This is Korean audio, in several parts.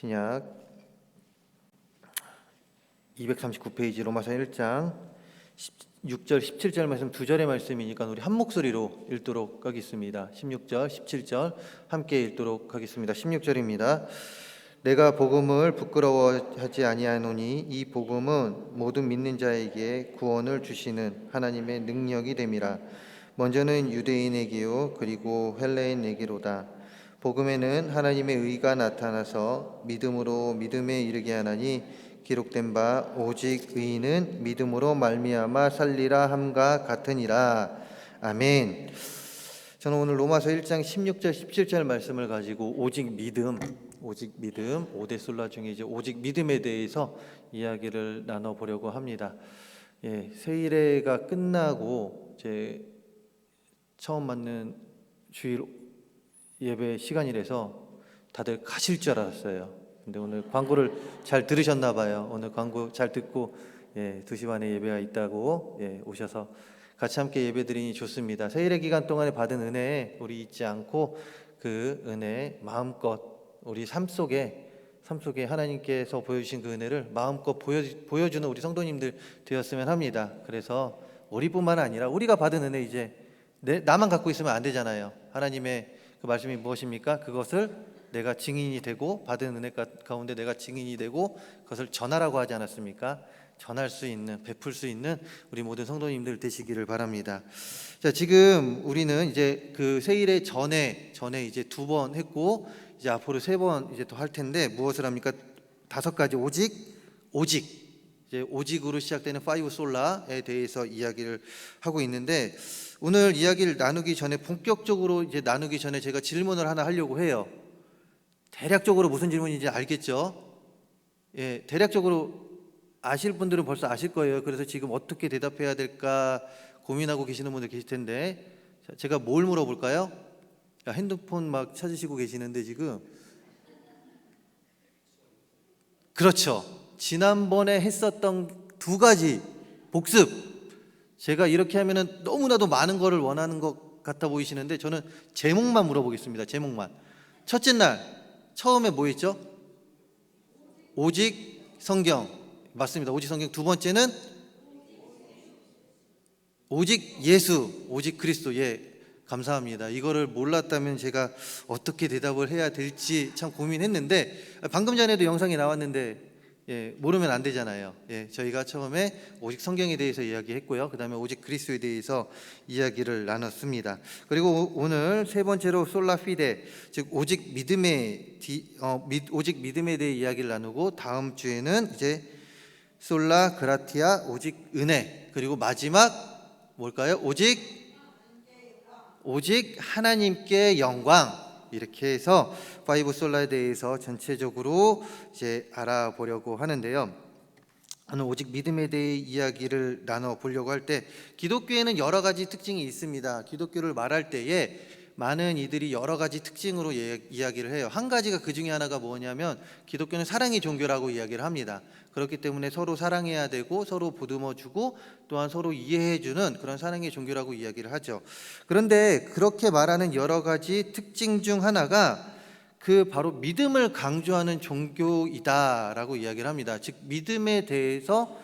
신약 239페이지 로마서 1장 16절 17절 말씀 두 절의 말씀이니까 우리 한 목소리로 읽도록 하겠습니다. 16절 17절 함께 읽도록 하겠습니다. 16절입니다. 내가 복음을 부끄러워하지 아니하노니 이 복음은 모든 믿는 자에게 구원을 주시는 하나님의 능력이 됨이라. 먼저는 유대인에게요 그리고 헬레인에게로다. 복음에는 하나님의 의가 나타나서 믿음으로 믿음에 이르게 하나니 기록된 바 오직 의인은 믿음으로 말미암아 살리라 함과 같으니라. 아멘. 저는 오늘 로마서 1장 16절 17절 말씀을 가지고 오직 믿음 5대 솔라 중에 이제 오직 믿음에 대해서 이야기를 나눠보려고 합니다. 세일회가 끝나고 이제 처음 맞는 주일 예배 시간이라서 다들 가실 줄 알았어요. 근데 오늘 광고를 잘 들으셨나 봐요. 오늘 광고 잘 듣고 2시 반에 예배가 있다고 오셔서 같이 함께 예배드리니 좋습니다. 세일의 기간 동안에 받은 은혜에 우리 잊지 않고 그 은혜 마음껏 우리 삶 속에 하나님께서 보여주신 그 은혜를 마음껏 보여주는 우리 성도님들 되었으면 합니다. 그래서 우리뿐만 아니라 우리가 받은 은혜 이제 나만 갖고 있으면 안 되잖아요. 하나님의 그 말씀이 무엇입니까? 그것을 내가 증인이 되고 받은 은혜 가운데 내가 증인이 되고 그것을 전하라고 하지 않았습니까? 전할 수 있는, 베풀 수 있는 우리 모든 성도님들 되시기를 바랍니다. 자, 지금 우리는 이제 그 세일의 전에 이제 2번 했고 이제 앞으로 3번 이제 또 할 텐데 무엇을 합니까? 5가지 오직 이제 오직으로 시작되는 5 솔라에 대해서 이야기를 하고 있는데 오늘 이야기를 나누기 전에 본격적으로 이제 나누기 전에 제가 질문을 하나 하려고 해요. 대략적으로 무슨 질문인지 알겠죠? 대략적으로 아실 분들은 벌써 아실 거예요. 그래서 지금 어떻게 대답해야 될까 고민하고 계시는 분들 계실 텐데 제가 뭘 물어볼까요? 핸드폰 막 찾으시고 계시는데 지금 그렇죠. 지난번에 했었던 2가지 복습. 제가 이렇게 하면은 너무나도 많은 거를 원하는 것 같아 보이시는데 저는 제목만 물어보겠습니다. 제목만. 첫째 날 처음에 뭐 했죠? 오직 성경. 맞습니다. 오직 성경. 2번째는 오직 예수, 오직 그리스도. 감사합니다. 이거를 몰랐다면 제가 어떻게 대답을 해야 될지 참 고민했는데 방금 전에도 영상이 나왔는데 모르면 안 되잖아요. 저희가 처음에 오직 성경에 대해서 이야기했고요. 그 다음에 오직 그리스도에 대해서 이야기를 나눴습니다. 그리고 오늘 3번째로 솔라 피데, 즉 오직 믿음에 대해 이야기를 나누고 다음 주에는 이제 솔라 그라티아, 오직 은혜, 그리고 마지막 뭘까요? 오직 하나님께 영광. 이렇게 해서 5 솔라에 대해서 전체적으로 이제 알아보려고 하는데요. 오늘 오직 믿음에 대해 이야기를 나눠보려고 할 때 기독교에는 여러 가지 특징이 있습니다. 기독교를 말할 때에 많은 이들이 여러 가지 특징으로 이야기를 해요. 한 가지가 그 중에 하나가 뭐냐면 기독교는 사랑의 종교라고 이야기를 합니다. 그렇기 때문에 서로 사랑해야 되고 서로 보듬어주고 또한 서로 이해해주는 그런 사랑의 종교라고 이야기를 하죠. 그런데 그렇게 말하는 여러 가지 특징 중 하나가 그 바로 믿음을 강조하는 종교이다라고 이야기를 합니다. 즉 믿음에 대해서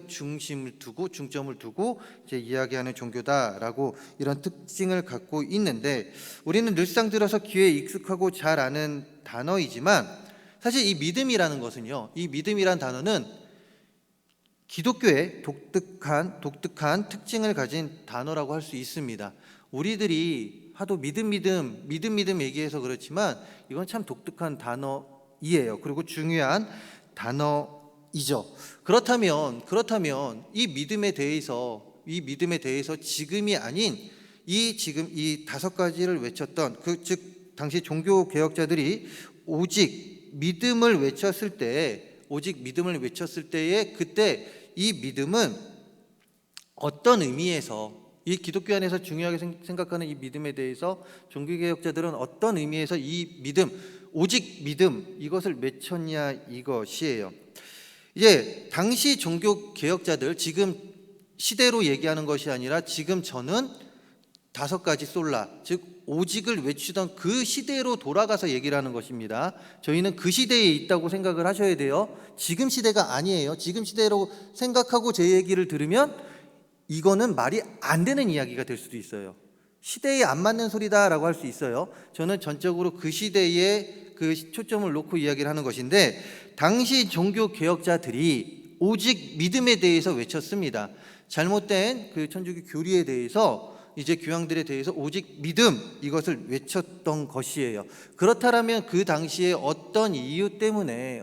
중점을 두고 이제 이야기하는 종교다라고 이런 특징을 갖고 있는데 우리는 늘상 들어서 귀에 익숙하고 잘 아는 단어이지만 사실 이 믿음이라는 것은요, 이 믿음이란 단어는 기독교의 독특한 특징을 가진 단어라고 할 수 있습니다. 우리들이 하도 믿음 얘기해서 그렇지만 이건 참 독특한 단어이에요. 그리고 중요한 단어이죠. 그렇다면 이 믿음에 대해서 지금이 아닌 지금 이 5가지를 외쳤던 즉 당시 종교 개혁자들이 오직 믿음을 외쳤을 때에 그때 이 믿음은 어떤 의미에서 이 기독교 안에서 중요하게 생각하는 이 믿음에 대해서 종교개혁자들은 어떤 의미에서 이 믿음, 오직 믿음 이것을 맺혔냐 이것이에요. 이제 당시 종교개혁자들 지금 시대로 얘기하는 것이 아니라 지금 저는 5가지 솔라, 즉 오직을 외치던 그 시대로 돌아가서 얘기를 하는 것입니다. 저희는 그 시대에 있다고 생각을 하셔야 돼요. 지금 시대가 아니에요. 지금 시대로 생각하고 제 얘기를 들으면 이거는 말이 안 되는 이야기가 될 수도 있어요. 시대에 안 맞는 소리다라고 할 수 있어요. 저는 전적으로 그 시대에 그 초점을 놓고 이야기를 하는 것인데, 당시 종교 개혁자들이 오직 믿음에 대해서 외쳤습니다. 잘못된 그 천주교 교리에 대해서, 이제 교황들에 대해서 오직 믿음, 이것을 외쳤던 것이에요. 그렇다면 그 당시에 어떤 이유 때문에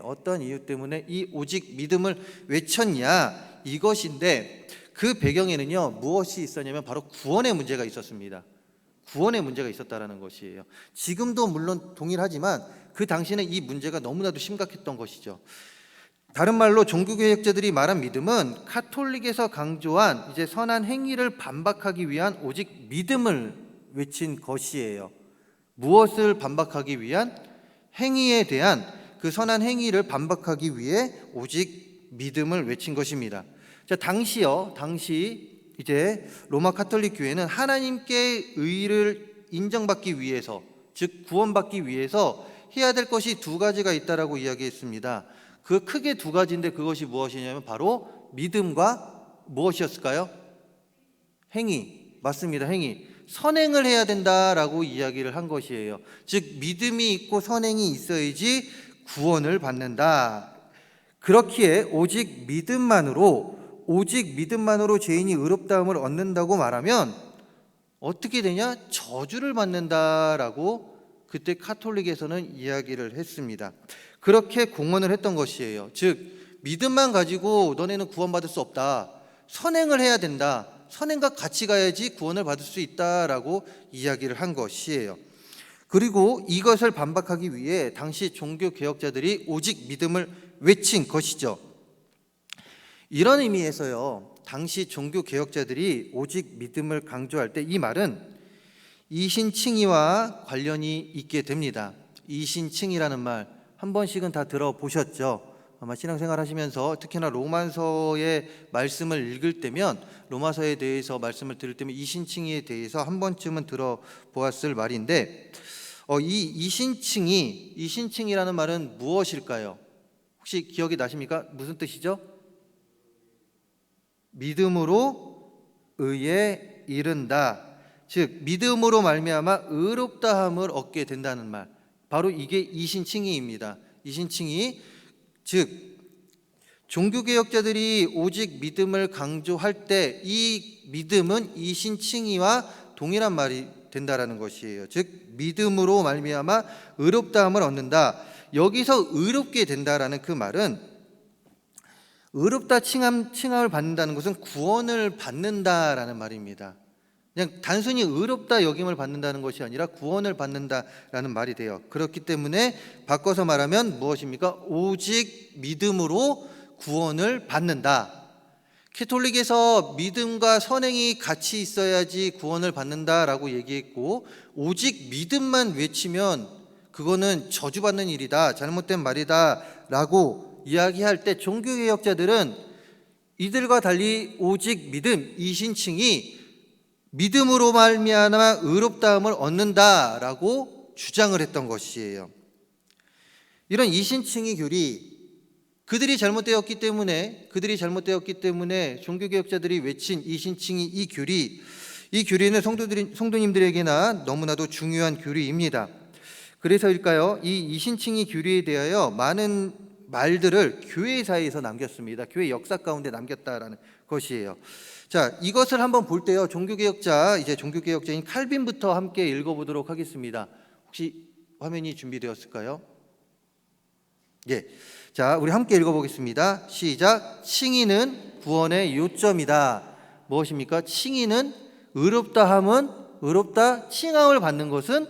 이 오직 믿음을 외쳤냐, 이것인데, 그 배경에는요 무엇이 있었냐면 바로 구원의 문제가 있었습니다. 구원의 문제가 있었다라는 것이에요. 지금도 물론 동일하지만 그 당시에는 이 문제가 너무나도 심각했던 것이죠. 다른 말로 종교개혁자들이 말한 믿음은 카톨릭에서 강조한 이제 선한 행위를 반박하기 위한 오직 믿음을 외친 것이에요. 무엇을 반박하기 위한? 행위에 대한 그 선한 행위를 반박하기 위해 오직 믿음을 외친 것입니다. 자, 당시 이제 로마 카톨릭 교회는 하나님께 의를 인정받기 위해서, 즉 구원받기 위해서 해야 될 것이 2가지가 있다라고 이야기했습니다. 그 크게 2가지인데 그것이 무엇이냐면 바로 믿음과 무엇이었을까요? 행위. 맞습니다. 행위. 선행을 해야 된다라고 이야기를 한 것이에요. 즉 믿음이 있고 선행이 있어야지 구원을 받는다. 그렇기에 오직 믿음만으로 죄인이 의롭다함을 얻는다고 말하면 어떻게 되냐? 저주를 받는다라고 그때 카톨릭에서는 이야기를 했습니다. 그렇게 공언을 했던 것이에요. 즉 믿음만 가지고 너네는 구원받을 수 없다. 선행을 해야 된다. 선행과 같이 가야지 구원을 받을 수 있다라고 이야기를 한 것이에요. 그리고 이것을 반박하기 위해 당시 종교 개혁자들이 오직 믿음을 외친 것이죠. 이런 의미에서요, 당시 종교 개혁자들이 오직 믿음을 강조할 때 이 말은 이신칭의와 관련이 있게 됩니다. 이신칭의라는 말 한 번씩은 다 들어보셨죠? 아마 신앙생활 하시면서 특히나 로마서의 말씀을 읽을 때면, 로마서에 대해서 말씀을 들을 때면 이신칭의에 대해서 한 번쯤은 들어보았을 말인데, 이 이신칭의라는 말은 무엇일까요? 혹시 기억이 나십니까? 무슨 뜻이죠? 믿음으로 의에 이른다. 즉 믿음으로 말미암아 의롭다함을 얻게 된다는 말, 바로 이게 이신칭의입니다. 이신칭의, 즉 종교개혁자들이 오직 믿음을 강조할 때 이 믿음은 이신칭의와 동일한 말이 된다라는 것이에요. 즉 믿음으로 말미암아 의롭다함을 얻는다. 여기서 의롭게 된다라는 그 말은, 의롭다 칭함을 받는다는 것은 구원을 받는다라는 말입니다. 그냥 단순히 의롭다 여김을 받는다는 것이 아니라 구원을 받는다라는 말이 돼요. 그렇기 때문에 바꿔서 말하면 무엇입니까? 오직 믿음으로 구원을 받는다. 캐톨릭에서 믿음과 선행이 같이 있어야지 구원을 받는다라고 얘기했고, 오직 믿음만 외치면 그거는 저주받는 일이다, 잘못된 말이다 라고 이야기할 때 종교개혁자들은 이들과 달리 오직 믿음, 이신칭이 믿음으로 말미암아 의롭다함을 얻는다라고 주장을 했던 것이에요. 이런 이신칭의 교리, 그들이 잘못되었기 때문에 종교개혁자들이 외친 이신칭의 이 교리는 성도님들에게나 너무나도 중요한 교리입니다. 그래서일까요? 이 이신칭의 교리에 대하여 많은 말들을 교회사에서 남겼습니다. 교회 역사 가운데 남겼다라는 것이에요. 자, 이것을 한번 볼 때요, 종교개혁자인 칼빈부터 함께 읽어보도록 하겠습니다. 혹시 화면이 준비되었을까요? 예. 자, 우리 함께 읽어보겠습니다. 시작. 칭의는 구원의 요점이다. 무엇입니까? 칭의는 의롭다 칭함을 받는 것은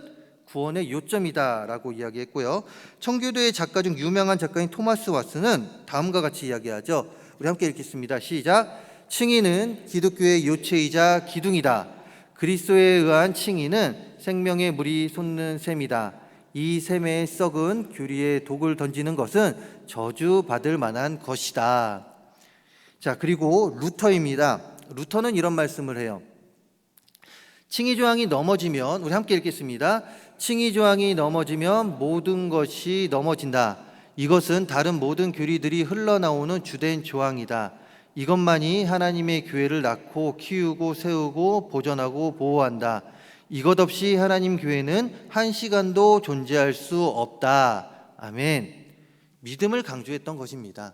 구원의 요점이다라고 이야기했고요. 청교도의 작가 중 유명한 작가인 토마스 왓슨은 다음과 같이 이야기하죠. 우리 함께 읽겠습니다. 시작. 칭의는 기독교의 요체이자 기둥이다. 그리스도에 의한 칭의는 생명의 물이 솟는 샘이다. 이 샘에 썩은 규리에 독을 던지는 것은 저주받을 만한 것이다. 자, 그리고 루터입니다. 루터는 이런 말씀을 해요. 칭의 조항이 넘어지면, 우리 함께 읽겠습니다. 칭의 조항이 넘어지면 모든 것이 넘어진다. 이것은 다른 모든 교리들이 흘러나오는 주된 조항이다. 이것만이 하나님의 교회를 낳고 키우고 세우고 보존하고 보호한다. 이것 없이 하나님 교회는 한 시간도 존재할 수 없다. 아멘. 믿음을 강조했던 것입니다.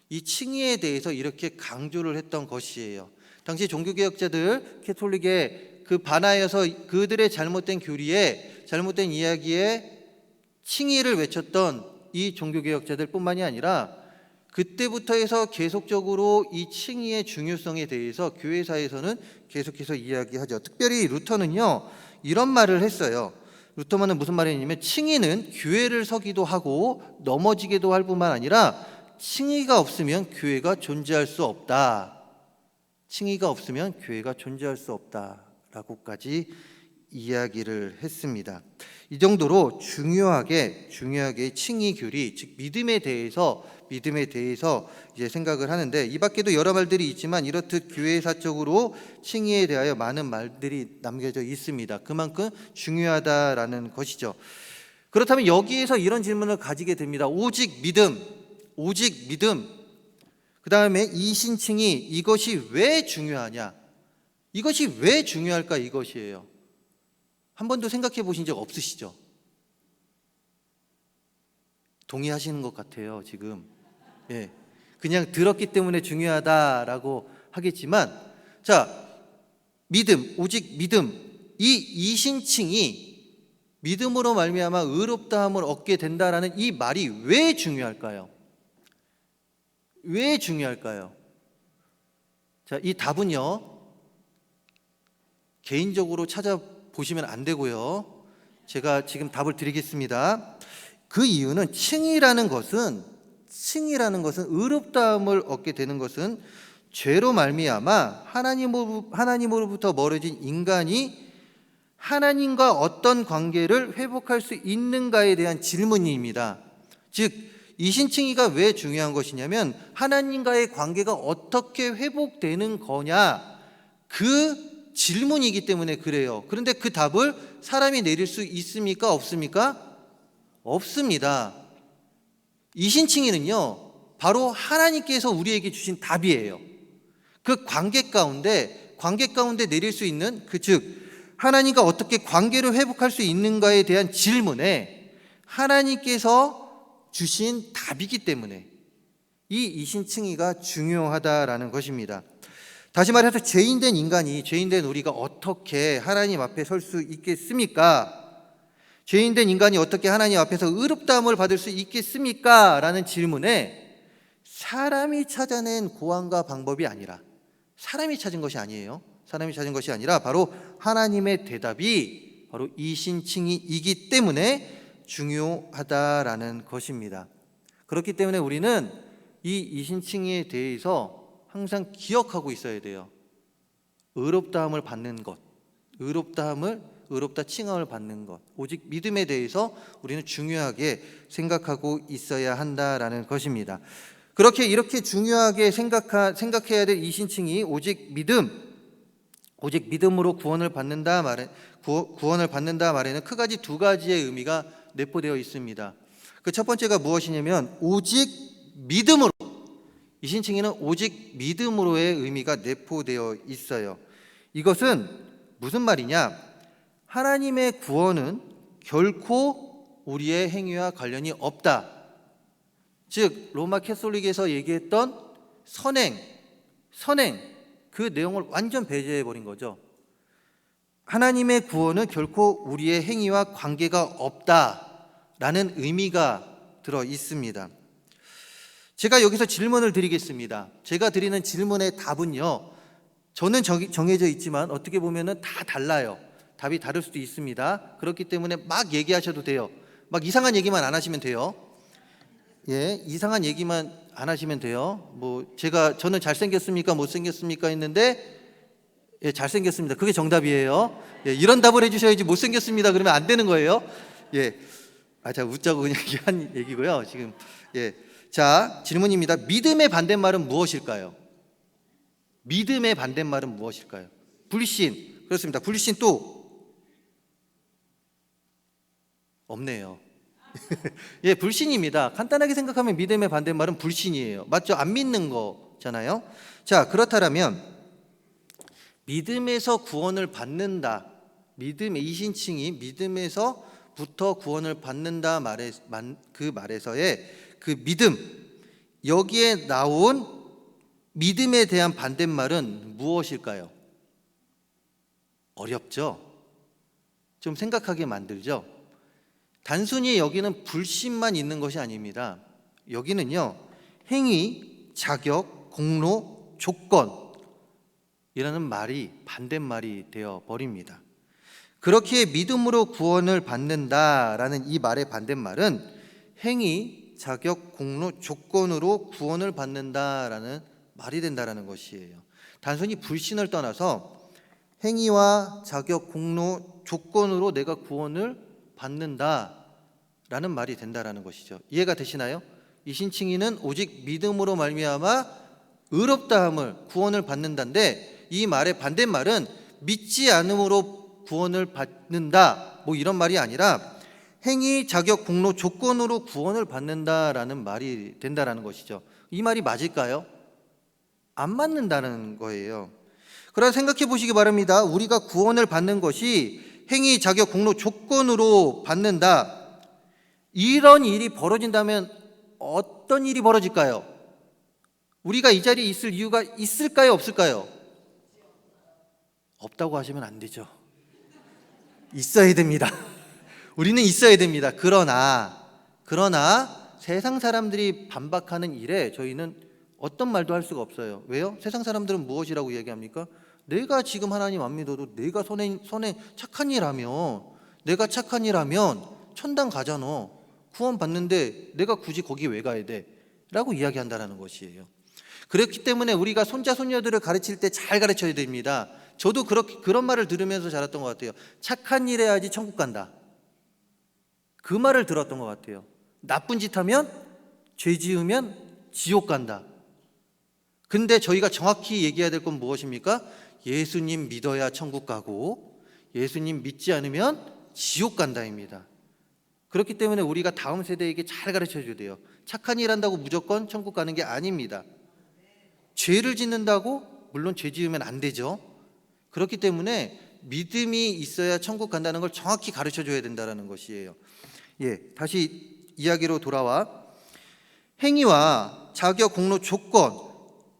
이 칭의에 대해서 이렇게 강조를 했던 것이에요. 당시 종교개혁자들, 캐톨릭의 그 반하여서 그들의 잘못된 교리에, 잘못된 이야기에 칭의를 외쳤던 이 종교개혁자들 뿐만이 아니라 그때부터 해서 계속적으로 이 칭의의 중요성에 대해서 교회사에서는 계속해서 이야기하죠. 특별히 루터는요, 이런 말을 했어요. 루터만은 무슨 말을 했냐면, 칭의는 교회를 서기도 하고 넘어지기도 할 뿐만 아니라 칭의가 없으면 교회가 존재할 수 없다. 칭의가 없으면 교회가 존재할 수 없다라고까지 이야기를 했습니다. 이 정도로 중요하게 칭의 교리, 즉 믿음에 대해서 이제 생각을 하는데, 이 밖에도 여러 말들이 있지만 이렇듯 교회사적으로 칭의에 대하여 많은 말들이 남겨져 있습니다. 그만큼 중요하다라는 것이죠. 그렇다면 여기에서 이런 질문을 가지게 됩니다. 오직 믿음, 그 다음에 이신칭의, 이것이 왜 중요하냐? 이것이 왜 중요할까? 이것이에요. 한 번도 생각해 보신 적 없으시죠? 동의하시는 것 같아요, 지금. 예, 그냥 들었기 때문에 중요하다라고 하겠지만, 자, 믿음, 오직 믿음, 이 이신칭이 믿음으로 말미암아 의롭다함을 얻게 된다라는 이 말이 왜 중요할까요? 왜 중요할까요? 자, 이 답은요, 개인적으로 찾아보시면 안 되고요, 제가 지금 답을 드리겠습니다. 그 이유는 칭의라는 것은 의롭다함을 얻게 되는 것은 죄로 말미암아 하나님으로부터 멀어진 인간이 하나님과 어떤 관계를 회복할 수 있는가에 대한 질문입니다. 즉, 이신칭의가 왜 중요한 것이냐면 하나님과의 관계가 어떻게 회복되는 거냐, 그 질문이기 때문에 그래요. 그런데 그 답을 사람이 내릴 수 있습니까? 없습니까? 없습니다. 이신칭의는요, 바로 하나님께서 우리에게 주신 답이에요. 그 관계 가운데 내릴 수 있는, 즉 하나님과 어떻게 관계를 회복할 수 있는가에 대한 질문에 하나님께서 주신 답이기 때문에 이 이신칭의가 중요하다라는 것입니다. 다시 말해서 죄인된 우리가 어떻게 하나님 앞에 설 수 있겠습니까? 죄인된 인간이 어떻게 하나님 앞에서 의롭다함을 받을 수 있겠습니까? 라는 질문에 사람이 찾아낸 고안과 방법이 아니라, 사람이 찾은 것이 아니라 바로 하나님의 대답이 바로 이신칭의이기 때문에 중요하다라는 것입니다. 그렇기 때문에 우리는 이 이신칭의에 대해서 항상 기억하고 있어야 돼요. 의롭다함을 받는 것, 의롭다 칭함을 받는 것, 오직 믿음에 대해서 우리는 중요하게 생각하고 있어야 한다라는 것입니다. 이렇게 중요하게 생각해야 될 이신칭이 오직 믿음으로 구원을 받는다 말에는 크가지 두 가지의 의미가 내포되어 있습니다. 그 첫 번째가 무엇이냐면 오직 믿음으로, 이신칭에는 오직 믿음으로의 의미가 내포되어 있어요. 이것은 무슨 말이냐? 하나님의 구원은 결코 우리의 행위와 관련이 없다. 즉 로마 캐톨릭에서 얘기했던 선행 그 내용을 완전 배제해 버린 거죠. 하나님의 구원은 결코 우리의 행위와 관계가 없다라는 의미가 들어 있습니다. 제가 여기서 질문을 드리겠습니다. 제가 드리는 질문의 답은요, 저는 정해져 있지만 어떻게 보면은 다 달라요. 답이 다를 수도 있습니다. 그렇기 때문에 막 얘기하셔도 돼요. 막 이상한 얘기만 안 하시면 돼요. 예, 이상한 얘기만 안 하시면 돼요. 저는 잘생겼습니까? 못생겼습니까? 했는데, 예, 잘생겼습니다. 그게 정답이에요. 예, 이런 답을 해주셔야지 못생겼습니다 그러면 안 되는 거예요. 예, 제가 웃자고 그냥 한 얘기고요. 지금, 예, 자, 질문입니다. 믿음의 반대말은 무엇일까요? 불신, 그렇습니다. 불신 또 없네요. 예, 불신입니다. 간단하게 생각하면 믿음의 반대말은 불신이에요. 맞죠? 안 믿는 거잖아요. 자, 그렇다면 믿음에서 구원을 받는다. 믿음의 이신칭이 믿음에서부터 구원을 받는다 그 말에서의 그 믿음, 여기에 나온 믿음에 대한 반대말은 무엇일까요? 어렵죠? 좀 생각하게 만들죠? 단순히 여기는 불신만 있는 것이 아닙니다. 여기는요, 행위, 자격, 공로, 조건이라는 말이 반대말이 되어 버립니다. 그렇게 믿음으로 구원을 받는다라는 이 말의 반대말은 행위, 자격, 공로, 조건으로 구원을 받는다라는 말이 된다라는 것이에요. 단순히 불신을 떠나서 행위와 자격, 공로, 조건으로 내가 구원을 받는다라는 말이 된다라는 것이죠. 이해가 되시나요? 이 신칭이는 오직 믿음으로 말미암아 의롭다함을 구원을 받는다인데, 이 말의 반대말은 믿지 않음으로 구원을 받는다, 뭐 이런 말이 아니라 행위, 자격, 공로, 조건으로 구원을 받는다라는 말이 된다라는 것이죠. 이 말이 맞을까요? 안 맞는다는 거예요. 그러나 생각해 보시기 바랍니다. 우리가 구원을 받는 것이 행위, 자격, 공로, 조건으로 받는다, 이런 일이 벌어진다면 어떤 일이 벌어질까요? 우리가 이 자리에 있을 이유가 있을까요? 없을까요? 없다고 하시면 안 되죠. 있어야 됩니다. 우리는 있어야 됩니다. 그러나 세상 사람들이 반박하는 일에 저희는 어떤 말도 할 수가 없어요. 왜요? 세상 사람들은 무엇이라고 이야기합니까? 내가 지금 하나님 안 믿어도 내가 선에 착한 일 하면, 내가 착한 일 하면 천당 가잖아. 구원 받는데 내가 굳이 거기 왜 가야 돼? 라고 이야기한다는 것이에요. 그렇기 때문에 우리가 손자 손녀들을 가르칠 때 잘 가르쳐야 됩니다. 저도 그런 말을 들으면서 자랐던 것 같아요. 착한 일 해야지 천국 간다. 그 말을 들었던 것 같아요. 나쁜 짓 하면, 죄 지으면 지옥 간다. 근데 저희가 정확히 얘기해야 될 건 무엇입니까? 예수님 믿어야 천국 가고 예수님 믿지 않으면 지옥 간다입니다. 그렇기 때문에 우리가 다음 세대에게 잘 가르쳐 줘야 돼요. 착한 일 한다고 무조건 천국 가는 게 아닙니다. 죄를 짓는다고 물론 죄 지으면 안 되죠. 그렇기 때문에 믿음이 있어야 천국 간다는 걸 정확히 가르쳐 줘야 된다는 것이에요. 예, 다시 이야기로 돌아와 행위와 자격, 공로, 조건,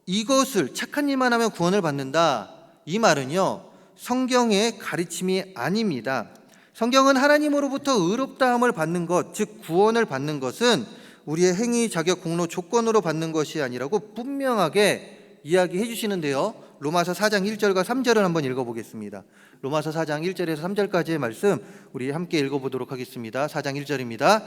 이것을 착한 일만 하면 구원을 받는다, 이 말은요 성경의 가르침이 아닙니다. 성경은 하나님으로부터 의롭다함을 받는 것, 즉 구원을 받는 것은 우리의 행위, 자격, 공로, 조건으로 받는 것이 아니라고 분명하게 이야기해 주시는데요, 로마서 4장 1절과 3절을 한번 읽어보겠습니다. 로마서 4장 1절에서 3절까지의 말씀 우리 함께 읽어보도록 하겠습니다. 4장 1절입니다.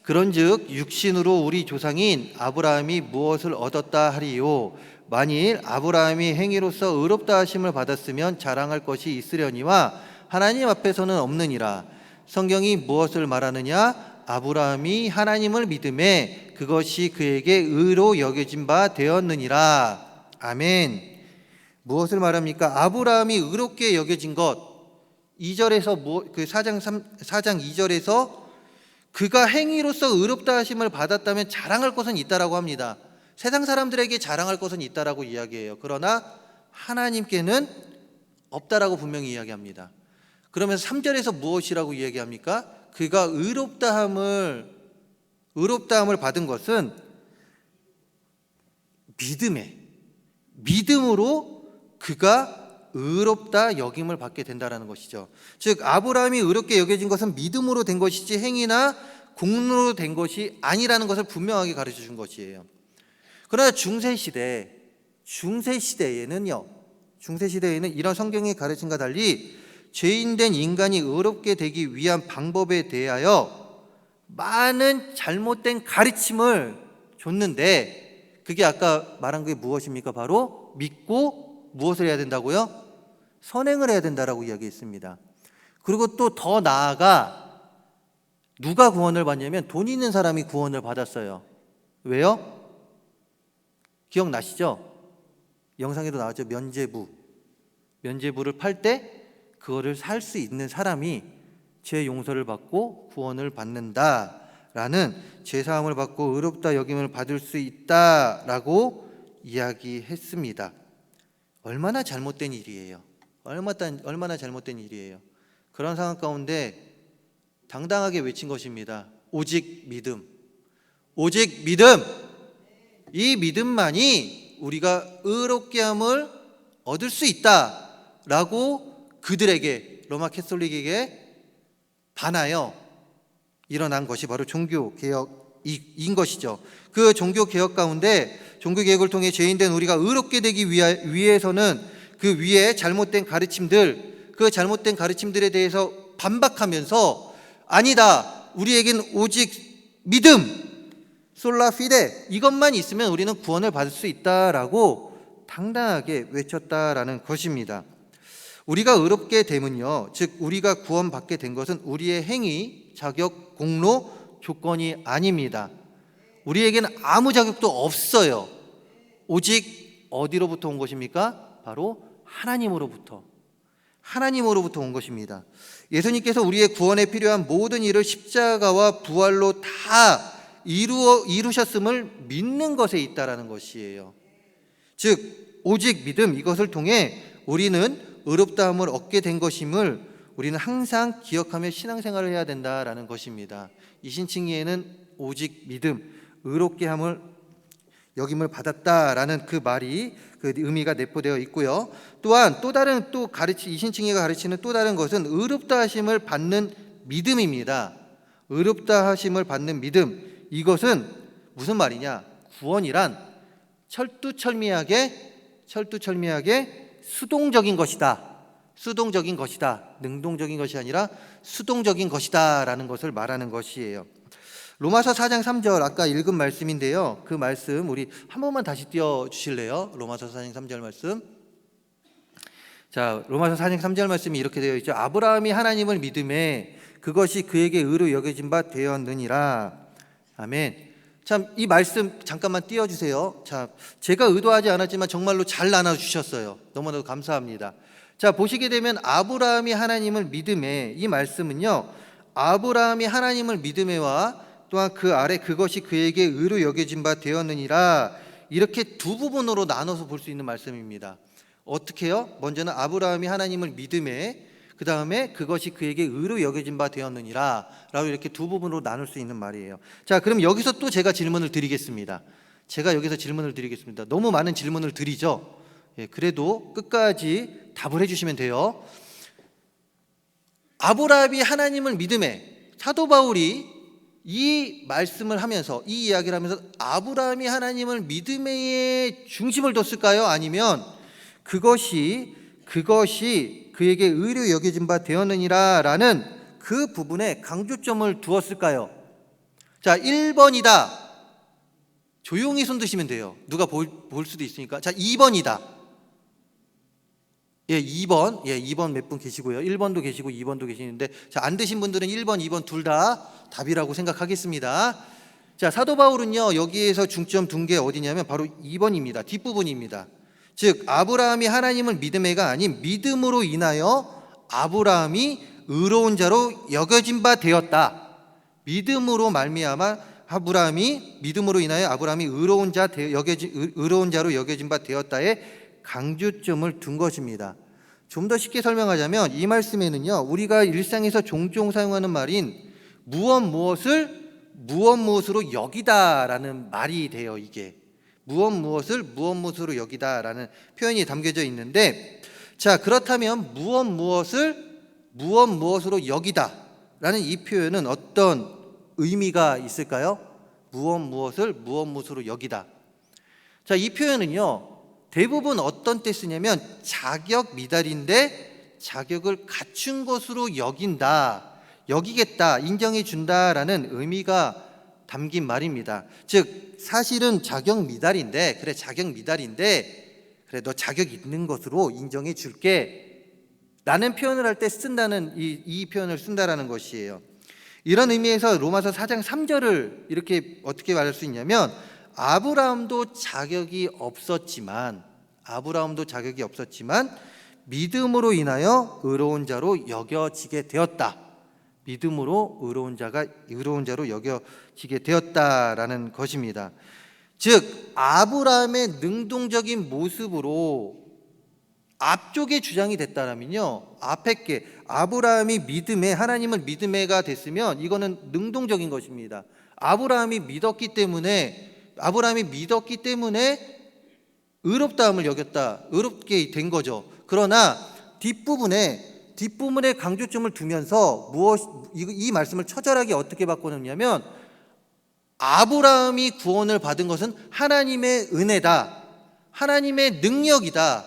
그런즉 육신으로 우리 조상인 아브라함이 무엇을 얻었다 하리요? 만일 아브라함이 행위로서 의롭다 하심을 받았으면 자랑할 것이 있으려니와 하나님 앞에서는 없느니라. 성경이 무엇을 말하느냐? 아브라함이 하나님을 믿음에 그것이 그에게 의로 여겨진 바 되었느니라. 아멘. 무엇을 말합니까? 아브라함이 의롭게 여겨진 것. 2절에서 그 4장 2절에서 그가 행위로서 의롭다 하심을 받았다면 자랑할 것은 있다라고 합니다. 세상 사람들에게 자랑할 것은 있다라고 이야기해요. 그러나 하나님께는 없다라고 분명히 이야기합니다. 그러면서 3절에서 무엇이라고 이야기합니까? 그가 의롭다함을 받은 것은 믿음으로 그가 의롭다 여김을 받게 된다라는 것이죠. 즉 아브라함이 의롭게 여겨진 것은 믿음으로 된 것이지 행위나 공로로 된 것이 아니라는 것을 분명하게 가르쳐 준 것이에요. 그러나 중세시대에는 이런 성경의 가르침과 달리 죄인된 인간이 의롭게 되기 위한 방법에 대하여 많은 잘못된 가르침을 줬는데, 그게 아까 말한 게 무엇입니까? 바로 믿고 무엇을 해야 된다고요? 선행을 해야 된다라고 이야기했습니다. 그리고 또 더 나아가 누가 구원을 받냐면 돈 있는 사람이 구원을 받았어요. 왜요? 기억나시죠? 영상에도 나왔죠. 면죄부를 팔 때 그거를 살 수 있는 사람이 죄 용서를 받고 구원을 받는다라는 죄사함을 받고 의롭다 여김을 받을 수 있다라고 이야기했습니다. 얼마나 잘못된 일이에요. 얼마나 잘못된 일이에요. 그런 상황 가운데 당당하게 외친 것입니다. 오직 믿음. 오직 믿음. 이 믿음만이 우리가 의롭게 함을 얻을 수 있다라고 그들에게, 로마 캐톨릭에게 반하여 일어난 것이 바로 종교개혁인 것이죠. 그 종교개혁 가운데 종교개혁을 통해 죄인된 우리가 의롭게 되기 위해서는 그 위에 잘못된 가르침들, 그 잘못된 가르침들에 대해서 반박하면서 아니다, 우리에겐 오직 믿음, 솔라 피데, 이것만 있으면 우리는 구원을 받을 수 있다라고 당당하게 외쳤다라는 것입니다. 우리가 의롭게 됨은요, 즉 우리가 구원받게 된 것은 우리의 행위, 자격, 공로, 조건이 아닙니다. 우리에게는 아무 자격도 없어요. 오직 어디로부터 온 것입니까? 바로 하나님으로부터 온 것입니다. 예수님께서 우리의 구원에 필요한 모든 일을 십자가와 부활로 다 이루셨음을 믿는 것에 있다라는 것이에요. 즉 오직 믿음, 이것을 통해 우리는 의롭다함을 얻게 된 것임을 우리는 항상 기억하며 신앙생활을 해야 된다라는 것입니다. 이신칭의에는 오직 믿음, 의롭게 함을 여김을 받았다라는 그 말이, 그 의미가 내포되어 있고요. 또한 또 다른 이신칭의가 가르치는 또 다른 것은 의롭다 하심을 받는 믿음입니다. 의롭다 하심을 받는 믿음, 이것은 무슨 말이냐? 구원이란 철두철미하게 수동적인 것이다. 능동적인 것이 아니라 수동적인 것이다라는 것을 말하는 것이에요. 로마서 4장 3절, 아까 읽은 말씀인데요. 그 말씀 우리 한 번만 다시 띄워 주실래요? 로마서 4장 3절 말씀. 자, 로마서 4장 3절 말씀이 이렇게 되어 있죠. 아브라함이 하나님을 믿음에 그것이 그에게 의로 여겨진 바 되었느니라. 아멘. 참, 이 말씀 잠깐만 띄워주세요. 자, 제가 의도하지 않았지만 정말로 잘 나눠주셨어요. 너무나도 감사합니다. 자, 보시게 되면 아브라함이 하나님을 믿음에, 이 말씀은요, 아브라함이 하나님을 믿음에와 또한 그 아래 그것이 그에게 의로 여겨진 바 되었느니라, 이렇게 두 부분으로 나눠서 볼 수 있는 말씀입니다. 어떻게요? 먼저는 아브라함이 하나님을 믿음에, 그 다음에 그것이 그에게 의로 여겨진 바 되었느니라 라고 이렇게 두 부분으로 나눌 수 있는 말이에요. 자, 그럼 여기서 또 제가 질문을 드리겠습니다. 너무 많은 질문을 드리죠. 그래도 끝까지 답을 해주시면 돼요. 아브라함이 하나님을 믿음에, 사도 바울이 이 말씀을 하면서, 이 이야기를 하면서 아브라함이 하나님을 믿음에 중심을 뒀을까요? 아니면 그것이 그에게 의로 여겨진 바 되었느니라 라는 그 부분에 강조점을 두었을까요? 자, 1번이다. 조용히 손 드시면 돼요. 누가 볼 수도 있으니까. 자, 2번이다. 2번 몇 분 계시고요. 1번도 계시고 2번도 계시는데, 자, 안 드신 분들은 1번, 2번 둘 다 답이라고 생각하겠습니다. 자, 사도 바울은요, 여기에서 중점 둔 게 어디냐면 바로 2번입니다. 뒷부분입니다. 즉 아브라함이 하나님을 믿음에가 아닌 믿음으로 인하여 아브라함이 의로운 자로 여겨진 바 되었다. 믿음으로 인하여 아브라함이 의로운 자로 여겨진 바 되었다에 강조점을 둔 것입니다. 좀 더 쉽게 설명하자면 이 말씀에는요, 우리가 일상에서 종종 사용하는 말인 무엇으로 여기다라는 말이 돼요. 이게 무엇으로 여기다라는 표현이 담겨져 있는데, 자, 그렇다면 무엇으로 여기다라는 이 표현은 어떤 의미가 있을까요? 무엇으로 여기다. 자, 이 표현은요, 대부분 어떤 때 쓰냐면 자격 미달인데 자격을 갖춘 것으로 여기겠다, 인정해 준다라는 의미가 담긴 말입니다. 즉 사실은 자격 미달인데, 그래 너 자격 있는 것으로 인정해 줄게 라는 표현을 할 때 쓴다는 이 표현을 쓴다라는 것이에요. 이런 의미에서 로마서 4장 3절을 이렇게 어떻게 말할 수 있냐면, 아브라함도 자격이 없었지만 믿음으로 인하여 의로운 자로 여겨지게 되었다. 믿음으로 의로운 자로 여겨지게 되었다라는 것입니다. 즉 아브라함의 능동적인 모습으로 앞쪽에 주장이 됐다면요, 앞에 게 아브라함이 믿음에, 하나님을 믿음에가 됐으면 이거는 능동적인 것입니다. 아브라함이 믿었기 때문에 의롭다함을 여겼다, 의롭게 된 거죠. 그러나 뒷부분에 강조점을 두면서 이 말씀을 처절하게 어떻게 바꿔놓냐면, 아브라함이 구원을 받은 것은 하나님의 은혜다, 하나님의 능력이다,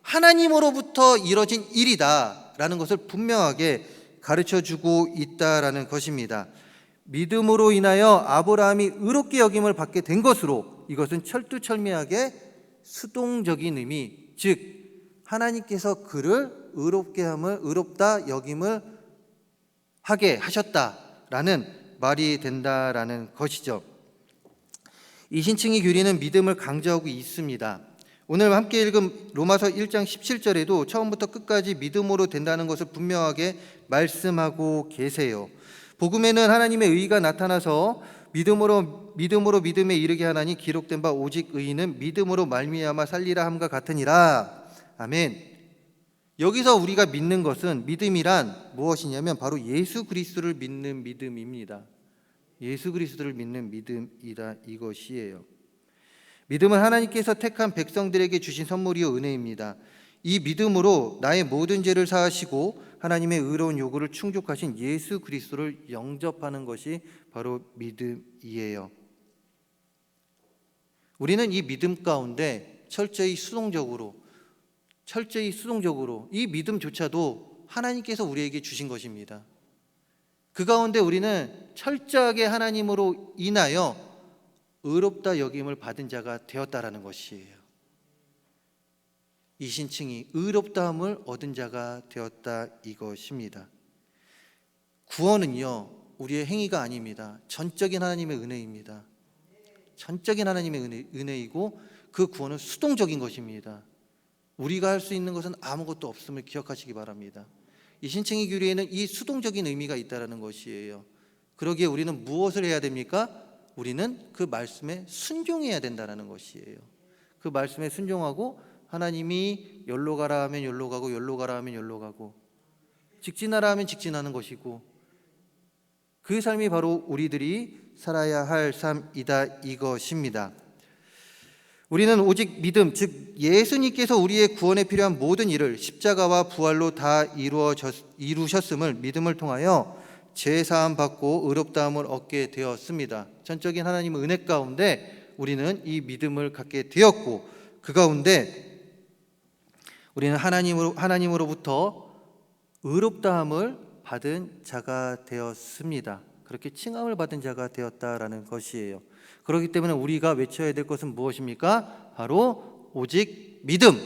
하나님으로부터 이뤄진 일이다 라는 것을 분명하게 가르쳐주고 있다라는 것입니다. 믿음으로 인하여 아브라함이 의롭게 여김을 받게 된 것으로, 이것은 철두철미하게 수동적인 의미, 즉 하나님께서 그를 의롭다 여김을 하게 하셨다라는 말이 된다라는 것이죠. 이 신칭의 교리는 믿음을 강조하고 있습니다. 오늘 함께 읽은 로마서 1장 17절에도 처음부터 끝까지 믿음으로 된다는 것을 분명하게 말씀하고 계세요. 복음에는 하나님의 의가 나타나서 믿음으로 믿음에 이르게 하나니 기록된 바 오직 의인은 믿음으로 말미암아 살리라 함과 같으니라. 아멘. 여기서 우리가 믿는 것은, 믿음이란 무엇이냐면 바로 예수 그리스도를 믿는 믿음입니다. 예수 그리스도를 믿는 믿음이다, 이것이에요. 믿음은 하나님께서 택한 백성들에게 주신 선물이요 은혜입니다. 이 믿음으로 나의 모든 죄를 사하시고 하나님의 의로운 요구를 충족하신 예수 그리스도를 영접하는 것이 바로 믿음이에요. 우리는 이 믿음 가운데 철저히 수동적으로 이 믿음조차도 하나님께서 우리에게 주신 것입니다. 그 가운데 우리는 철저하게 하나님으로 인하여 의롭다 여김을 받은 자가 되었다라는 것이에요. 이 신칭이 의롭다함을 얻은 자가 되었다, 이것입니다. 구원은요, 우리의 행위가 아닙니다. 전적인 하나님의 은혜입니다. 전적인 하나님의 은혜이고 그 구원은 수동적인 것입니다. 우리가 할 수 있는 것은 아무것도 없음을 기억하시기 바랍니다. 이 신칭의 교리에는 이 수동적인 의미가 있다는 것이에요. 그러기에 우리는 무엇을 해야 됩니까? 우리는 그 말씀에 순종해야 된다는 것이에요. 그 말씀에 순종하고, 하나님이 열로 가라 하면 열로 가고, 열로 가라 하면 열로 가고, 직진하라 하면 직진하는 것이고, 그 삶이 바로 우리들이 살아야 할 삶이다, 이것입니다. 우리는 오직 믿음, 즉 예수님께서 우리의 구원에 필요한 모든 일을 십자가와 부활로 다 이루셨음을 믿음을 통하여 죄사함 받고 의롭다함을 얻게 되었습니다. 전적인 하나님의 은혜 가운데 우리는 이 믿음을 갖게 되었고, 그 가운데 우리는 하나님으로부터 의롭다함을 받은 자가 되었습니다. 그렇게 칭함을 받은 자가 되었다라는 것이에요. 그렇기 때문에 우리가 외쳐야 될 것은 무엇입니까? 바로 오직 믿음.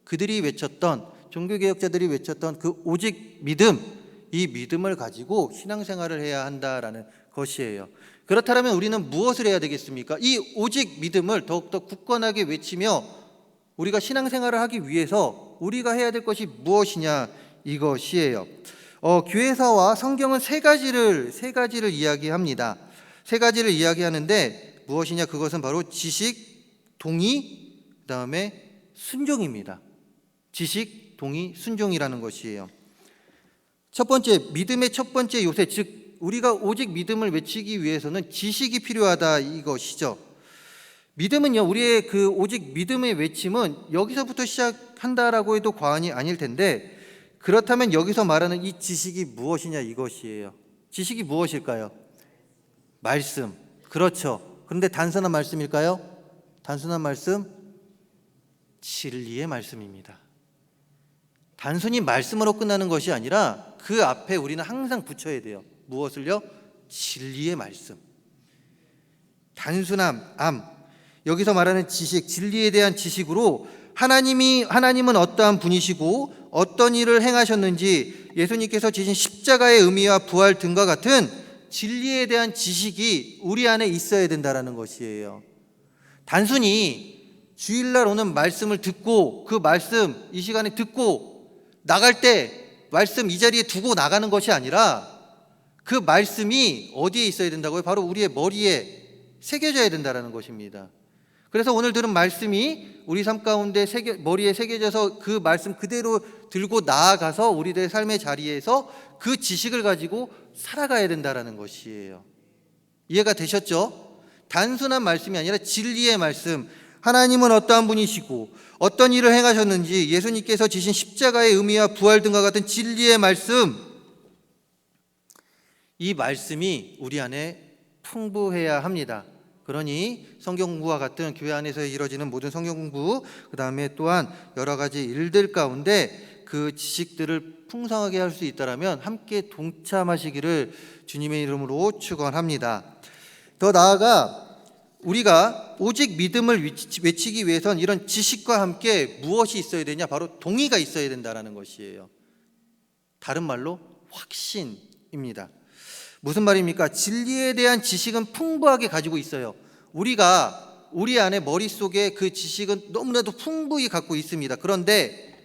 그들이 외쳤던, 종교개혁자들이 외쳤던 그 오직 믿음, 이 믿음을 가지고 신앙생활을 해야 한다라는 것이에요. 그렇다면 우리는 무엇을 해야 되겠습니까? 이 오직 믿음을 더욱더 굳건하게 외치며 우리가 신앙생활을 하기 위해서 우리가 해야 될 것이 무엇이냐, 이것이에요. 교회사와 성경은 세 가지를 이야기합니다. 세 가지를 이야기하는데 무엇이냐, 그것은 바로 지식, 동의, 그 다음에 순종입니다. 지식, 동의, 순종이라는 것이에요. 첫 번째, 믿음의 첫 번째 요새, 즉 우리가 오직 믿음을 외치기 위해서는 지식이 필요하다, 이것이죠. 믿음은요, 우리의 그 오직 믿음의 외침은 여기서부터 시작한다라고 해도 과언이 아닐 텐데, 그렇다면 여기서 말하는 이 지식이 무엇이냐, 이것이에요. 지식이 무엇일까요? 말씀. 그렇죠. 그런데 단순한 말씀일까요? 단순한 말씀? 진리의 말씀입니다. 단순히 말씀으로 끝나는 것이 아니라 그 앞에 우리는 항상 붙여야 돼요. 무엇을요? 진리의 말씀. 단순함, 여기서 말하는 지식, 진리에 대한 지식으로 하나님은 어떠한 분이시고 어떤 일을 행하셨는지, 예수님께서 지신 십자가의 의미와 부활 등과 같은 진리에 대한 지식이 우리 안에 있어야 된다는 것이에요. 단순히 주일날 오는 말씀을 듣고 그 말씀 이 시간에 듣고 나갈 때 말씀 이 자리에 두고 나가는 것이 아니라 그 말씀이 어디에 있어야 된다고요? 바로 우리의 머리에 새겨져야 된다는 것입니다. 그래서 오늘 들은 말씀이 우리 삶 가운데 머리에 새겨져서 그 말씀 그대로 들고 나아가서 우리들의 삶의 자리에서 그 지식을 가지고 살아가야 된다는 것이에요. 이해가 되셨죠? 단순한 말씀이 아니라 진리의 말씀, 하나님은 어떠한 분이시고 어떤 일을 행하셨는지 예수님께서 지신 십자가의 의미와 부활 등과 같은 진리의 말씀, 이 말씀이 우리 안에 풍부해야 합니다. 그러니 성경 공부와 같은 교회 안에서 이루어지는 모든 성경 공부, 그 다음에 또한 여러 가지 일들 가운데 그 지식들을 풍성하게 할 수 있다면 함께 동참하시기를 주님의 이름으로 축원합니다. 더 나아가 우리가 오직 믿음을 외치기 위해선 이런 지식과 함께 무엇이 있어야 되냐? 바로 동의가 있어야 된다는 것이에요. 다른 말로 확신입니다. 무슨 말입니까? 진리에 대한 지식은 풍부하게 가지고 있어요. 우리가 우리 안에 머릿속에 그 지식은 너무나도 풍부히 갖고 있습니다. 그런데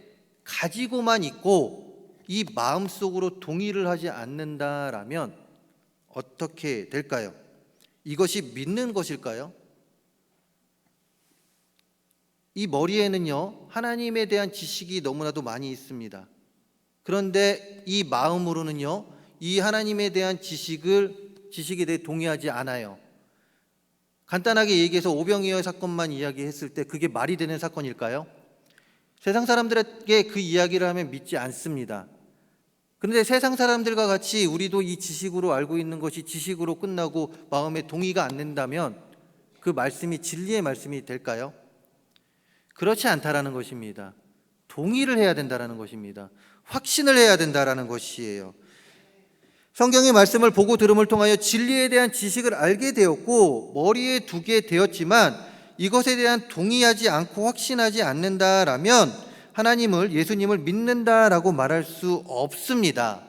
가지고만 있고 이 마음속으로 동의를 하지 않는다라면 어떻게 될까요? 이것이 믿는 것일까요? 이 머리에는요, 하나님에 대한 지식이 너무나도 많이 있습니다. 그런데 이 마음으로는요, 이 하나님에 대한 지식에 대해 동의하지 않아요. 간단하게 얘기해서 오병이어 사건만 이야기했을 때 그게 말이 되는 사건일까요? 세상 사람들에게 그 이야기를 하면 믿지 않습니다. 그런데 세상 사람들과 같이 우리도 이 지식으로 알고 있는 것이 지식으로 끝나고 마음에 동의가 안 된다면 그 말씀이 진리의 말씀이 될까요? 그렇지 않다라는 것입니다. 동의를 해야 된다라는 것입니다. 확신을 해야 된다라는 것이에요. 성경의 말씀을 보고 들음을 통하여 진리에 대한 지식을 알게 되었고 머리에 두게 되었지만 이것에 대한 동의하지 않고 확신하지 않는다라면 하나님을, 예수님을 믿는다라고 말할 수 없습니다.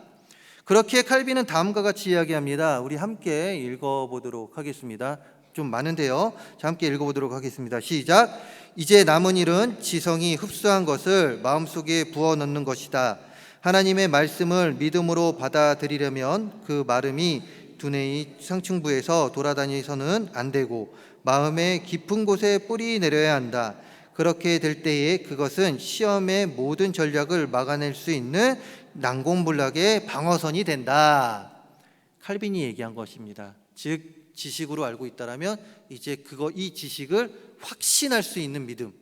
그렇게 칼빈은 다음과 같이 이야기합니다. 우리 함께 읽어보도록 하겠습니다. 좀 많은데요. 자, 함께 읽어보도록 하겠습니다. 시작. 이제 남은 일은 지성이 흡수한 것을 마음속에 부어넣는 것이다. 하나님의 말씀을 믿음으로 받아들이려면 그 마름이 두뇌의 상층부에서 돌아다니서는 안 되고 마음의 깊은 곳에 뿌리 내려야 한다. 그렇게 될 때에 그것은 시험의 모든 전략을 막아낼 수 있는 난공불락의 방어선이 된다. 칼빈이 얘기한 것입니다. 즉 지식으로 알고 있다라면 이제 이 지식을 확신할 수 있는 믿음,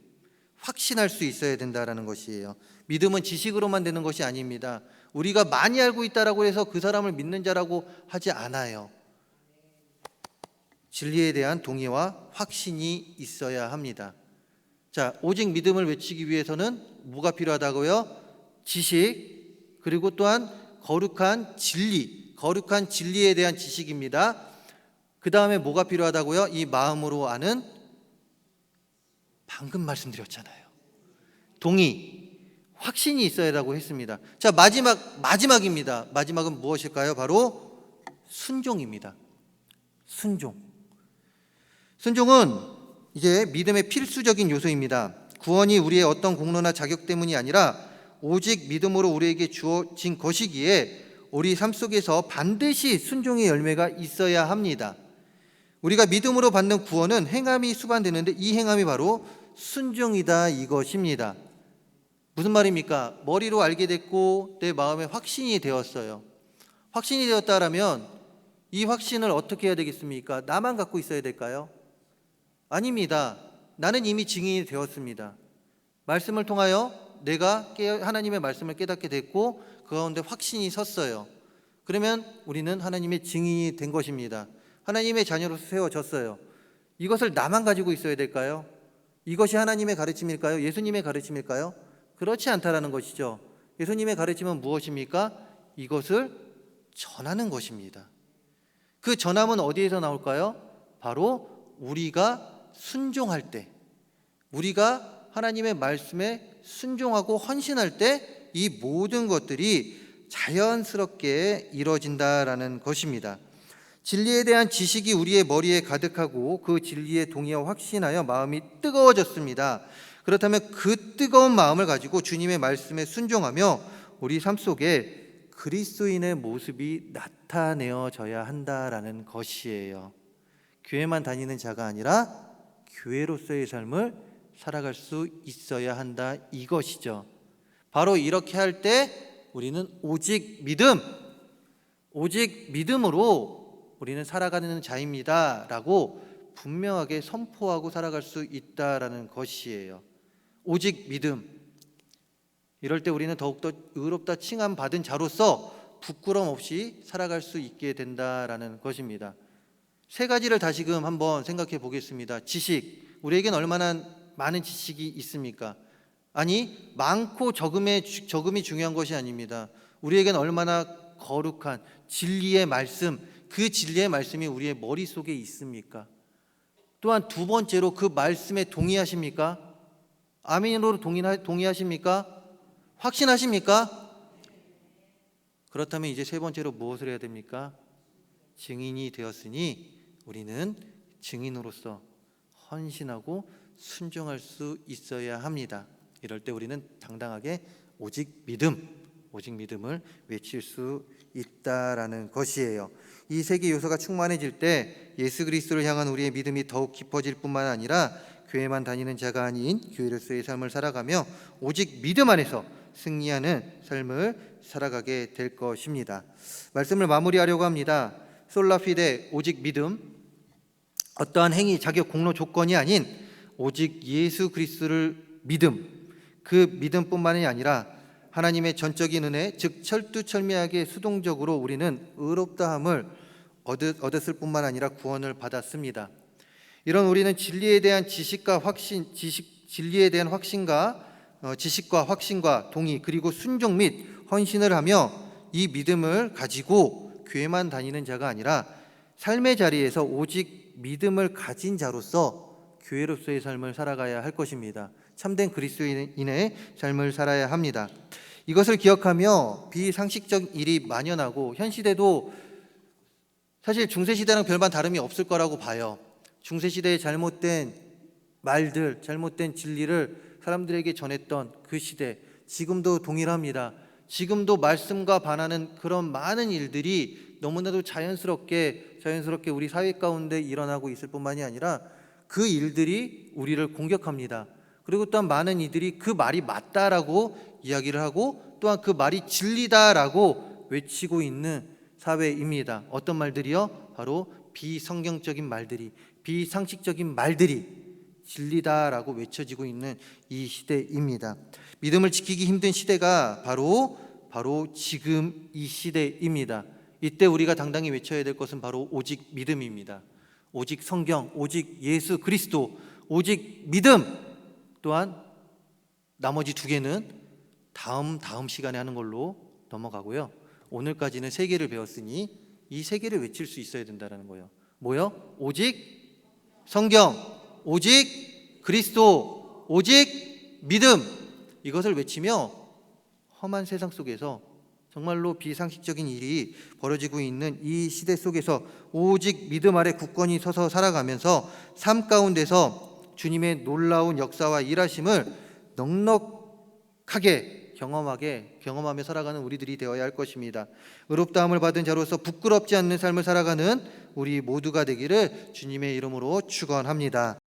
확신할 수 있어야 된다라는 것이에요. 믿음은 지식으로만 되는 것이 아닙니다. 우리가 많이 알고 있다라고 해서 그 사람을 믿는 자라고 하지 않아요. 진리에 대한 동의와 확신이 있어야 합니다. 자, 오직 믿음을 외치기 위해서는 뭐가 필요하다고요? 지식, 그리고 또한 거룩한 진리에 대한 지식입니다. 그 다음에 뭐가 필요하다고요? 이 마음으로 아는, 방금 말씀드렸잖아요. 동의, 확신이 있어야 한다고 했습니다. 자, 마지막입니다. 마지막은 무엇일까요? 바로 순종입니다. 순종은 이제 믿음의 필수적인 요소입니다. 구원이 우리의 어떤 공로나 자격 때문이 아니라 오직 믿음으로 우리에게 주어진 것이기에 우리 삶 속에서 반드시 순종의 열매가 있어야 합니다. 우리가 믿음으로 받는 구원은 행함이 수반되는데 이 행함이 바로 순종이다 이것입니다. 무슨 말입니까? 머리로 알게 됐고 내 마음에 확신이 되었어요. 확신이 되었다라면 이 확신을 어떻게 해야 되겠습니까? 나만 갖고 있어야 될까요? 아닙니다. 나는 이미 증인이 되었습니다. 말씀을 통하여 내가 하나님의 말씀을 깨닫게 됐고 그 가운데 확신이 섰어요. 그러면 우리는 하나님의 증인이 된 것입니다. 하나님의 자녀로 세워졌어요. 이것을 나만 가지고 있어야 될까요? 이것이 하나님의 가르침일까요? 예수님의 가르침일까요? 그렇지 않다라는 것이죠. 예수님의 가르침은 무엇입니까? 이것을 전하는 것입니다. 그 전함은 어디에서 나올까요? 바로 우리가 순종할 때, 우리가 하나님의 말씀에 순종하고 헌신할 때 이 모든 것들이 자연스럽게 이루어진다라는 것입니다. 진리에 대한 지식이 우리의 머리에 가득하고 그 진리에 동의하여 확신하여 마음이 뜨거워졌습니다. 그렇다면 그 뜨거운 마음을 가지고 주님의 말씀에 순종하며 우리 삶 속에 그리스도인의 모습이 나타내어져야 한다라는 것이에요. 교회만 다니는 자가 아니라 교회로서의 삶을 살아갈 수 있어야 한다, 이것이죠. 바로 이렇게 할 때 우리는 오직 믿음으로 우리는 살아가는 자입니다 라고 분명하게 선포하고 살아갈 수 있다라는 것이에요. 오직 믿음. 이럴 때 우리는 더욱더 의롭다 칭함 받은 자로서 부끄럼 없이 살아갈 수 있게 된다라는 것입니다. 세 가지를 다시금 한번 생각해 보겠습니다. 지식, 우리에겐 얼마나 많은 지식이 있습니까? 아니, 많고 적음이 중요한 것이 아닙니다. 우리에겐 얼마나 거룩한 진리의 말씀, 그 진리의 말씀이 우리의 머릿속에 있습니까? 또한 두 번째로 그 말씀에 동의하십니까? 아멘으로 동의하십니까? 확신하십니까? 그렇다면 이제 세 번째로 무엇을 해야 됩니까? 증인이 되었으니 우리는 증인으로서 헌신하고 순종할 수 있어야 합니다. 이럴 때 우리는 당당하게 오직 믿음을 외칠 수 있다라는 것이에요. 이 세 개 요소가 충만해질 때 예수 그리스도를 향한 우리의 믿음이 더욱 깊어질 뿐만 아니라 교회만 다니는 자가 아닌 교회로서의 삶을 살아가며 오직 믿음 안에서 승리하는 삶을 살아가게 될 것입니다. 말씀을 마무리하려고 합니다. 솔라피데, 오직 믿음, 어떠한 행위, 자격, 공로, 조건이 아닌 오직 예수 그리스도를 믿음, 그 믿음뿐만이 아니라 하나님의 전적인 은혜, 즉 철두철미하게 수동적으로 우리는 의롭다함을 얻었을 뿐만 아니라 구원을 받았습니다. 이런 우리는 진리에 대한 지식과 확신과 동의, 그리고 순종 및 헌신을 하며 이 믿음을 가지고 교회만 다니는 자가 아니라 삶의 자리에서 오직 믿음을 가진 자로서 교회로서의 삶을 살아가야 할 것입니다. 참된 그리스도인의 삶을 살아야 합니다. 이것을 기억하며 비상식적 일이 만연하고 현 시대도 사실 중세시대랑 별반 다름이 없을 거라고 봐요. 중세시대의 잘못된 말들, 잘못된 진리를 사람들에게 전했던 그 시대, 지금도 동일합니다. 지금도 말씀과 반하는 그런 많은 일들이 너무나도 자연스럽게 우리 사회 가운데 일어나고 있을 뿐만이 아니라 그 일들이 우리를 공격합니다. 그리고 또한 많은 이들이 그 말이 맞다라고 이야기를 하고 또한 그 말이 진리다라고 외치고 있는 사회입니다. 어떤 말들이요? 바로 비성경적인 말들이, 비상식적인 말들이 진리다라고 외쳐지고 있는 이 시대입니다. 믿음을 지키기 힘든 시대가 바로 지금 이 시대입니다. 이때 우리가 당당히 외쳐야 될 것은 바로 오직 믿음입니다. 오직 성경, 오직 예수 그리스도, 오직 믿음. 또한 나머지 두 개는 다음 시간에 하는 걸로 넘어가고요. 오늘까지는 세 개를 배웠으니 이 세 개를 외칠 수 있어야 된다는 거예요. 뭐요? 오직 성경, 오직 그리스도, 오직 믿음. 이것을 외치며 험한 세상 속에서 정말로 비상식적인 일이 벌어지고 있는 이 시대 속에서 오직 믿음 아래 굳건히 서서 살아가면서 삶 가운데서 주님의 놀라운 역사와 일하심을 넉넉하게 경험하며 살아가는 우리들이 되어야 할 것입니다. 의롭다함을 받은 자로서 부끄럽지 않는 삶을 살아가는 우리 모두가 되기를 주님의 이름으로 축원합니다.